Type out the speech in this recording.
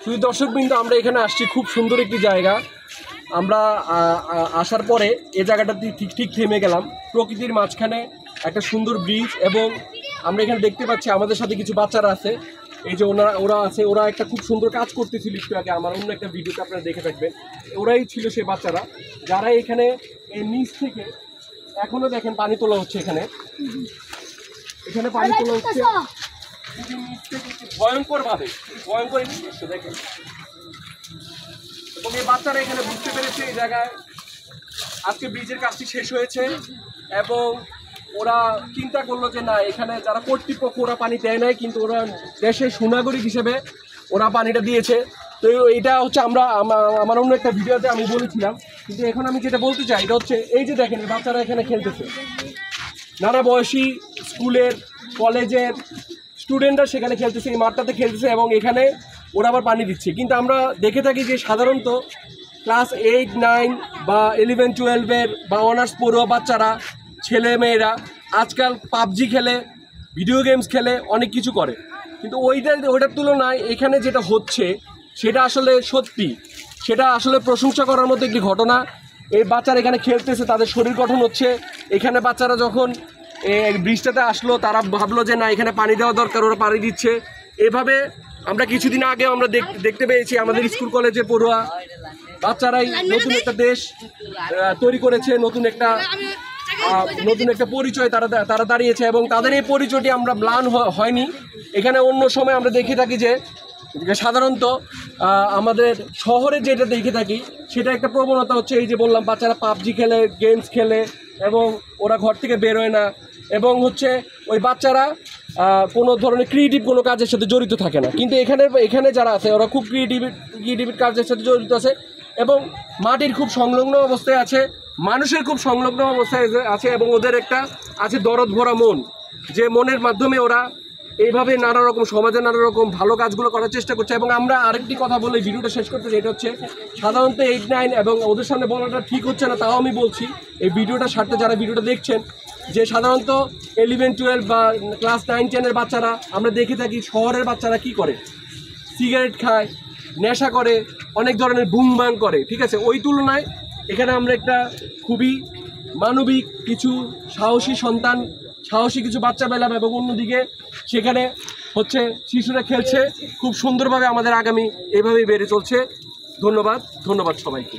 শুধু দর্শকবৃন্দ, আমরা এখানে আসছি, খুব সুন্দর একটি জায়গা। আমরা আসার পরে এই জায়গাটাতে ঠিক থেমে গেলাম প্রকৃতির মাঝখানে, একটা সুন্দর ব্রিজ। এবং আমরা এখানে দেখতে পাচ্ছি আমাদের সাথে কিছু বাচ্চারা আছে, এই যে ওরা আছে, ওরা একটা খুব সুন্দর কাজ করতেছিল একটু আগে, আমার অন্য একটা ভিডিওতে আপনারা দেখে থাকবেন। ওরাই ছিল সেই বাচ্চারা যারা এখানে এই নিচ থেকে এখনো দেখেন পানি তোলা হচ্ছে। এখানে পানি তোলা হচ্ছে ভয়ঙ্কর ভাবে, ভয়ঙ্কর দৃশ্য দেখেন। এবং এই বাচ্চারা এখানে বুঝতে পেরেছে এই জায়গায় আজকে ব্রিজের কাজটি শেষ হয়েছে, এবং ওরা চিন্তা করলো যে না, এখানে যারা কর্তৃপক্ষ ওরা পানি দেয় নাই, কিন্তু ওরা দেশের সুনাগরিক হিসেবে ওরা পানিটা দিয়েছে। তো এটা হচ্ছে আমার অন্য একটা ভিডিওতে আমি বলেছিলাম। কিন্তু এখন আমি যেটা বলতে চাই এটা হচ্ছে এই যে দেখেন বাচ্চারা এখানে খেলতেছে, নানা বয়সী স্কুলের কলেজের স্টুডেন্টরা সেখানে খেলতেছে, এই মাঠটাতে খেলতেছে, এবং এখানে ওরা আবার পানি দিচ্ছে। কিন্তু আমরা দেখে থাকি যে সাধারণত ক্লাস 8, 9 বা 11, 12 বা অনার্স পড়ুয়া বাচ্চারা, ছেলে মেয়েরা আজকাল পাবজি খেলে, ভিডিও গেমস খেলে, অনেক কিছু করে। কিন্তু ওইটার তুলনায় এখানে যেটা হচ্ছে সেটা আসলে সত্যি, সেটা আসলে প্রশংসা করার মতো একটি ঘটনা। এই বাচ্চারা এখানে খেলতেছে, তাদের শরীর গঠন হচ্ছে। এখানে বাচ্চারা যখন ব্রিজটাতে আসলো, তারা ভাবলো যে না, এখানে পানি দেওয়া দরকার, ওরা পানি দিচ্ছে। এভাবে আমরা কিছুদিন আগে আমরা দেখতে পেয়েছি আমাদের স্কুল কলেজে পড়ুয়া বাচ্চারাই নতুন একটা দেশ তৈরি করেছে, নতুন একটা পরিচয় তারা দাঁড়িয়েছে। এবং তাদের এই পরিচয়টি আমরা ম্লান হয়নি। এখানে অন্য সময় আমরা দেখে থাকি যে সাধারণত আমাদের শহরে যেটা দেখে থাকি সেটা একটা প্রবণতা হচ্ছে এই যে বললাম, বাচ্চারা পাবজি খেলে, গেমস খেলে, এবং ওরা ঘর থেকে বেরোয় না, এবং হচ্ছে ওই বাচ্চারা কোনো ধরনের ক্রিয়েটিভ কোনো কাজের সাথে জড়িত থাকে না। কিন্তু এখানে যারা আছে ওরা খুব ক্রিয়েটিভ কাজের সাথে জড়িত আছে, এবং মাটির খুব সংলগ্ন অবস্থায় আছে, মানুষের খুব সংলগ্ন অবস্থায় আছে, এবং ওদের একটা আছে দরদ ভরা মন, যে মনের মাধ্যমে ওরা এইভাবে নানা রকম সমাজে নানা রকম ভালো কাজগুলো করার চেষ্টা করছে। এবং আমরা আরেকটি কথা বলে ভিডিওটা শেষ করতে চাই, এটা হচ্ছে সাধারণত 8, 9 এবং ওদের সামনে বলাটা ঠিক হচ্ছে না, তাও আমি বলছি এই ভিডিওটার স্বার্থে যারা ভিডিওটা দেখছেন, যে সাধারণত 11, 12 বা ক্লাস 9, 10 বাচ্চারা আমরা দেখে থাকি শহরের বাচ্চারা কি করে, সিগারেট খায়, নেশা করে, অনেক ধরনের বুমবাং করে, ঠিক আছে। ওই তুলনায় এখানে আমরা একটা খুবই মানবিক কিছু সাহসী কিছু বাচ্চা পেলাম, এবং অন্যদিকে সেখানে হচ্ছে শিশুরা খেলছে খুব সুন্দরভাবে। আমাদের আগামী এভাবেই বেড়ে চলছে। ধন্যবাদ সবাইকে।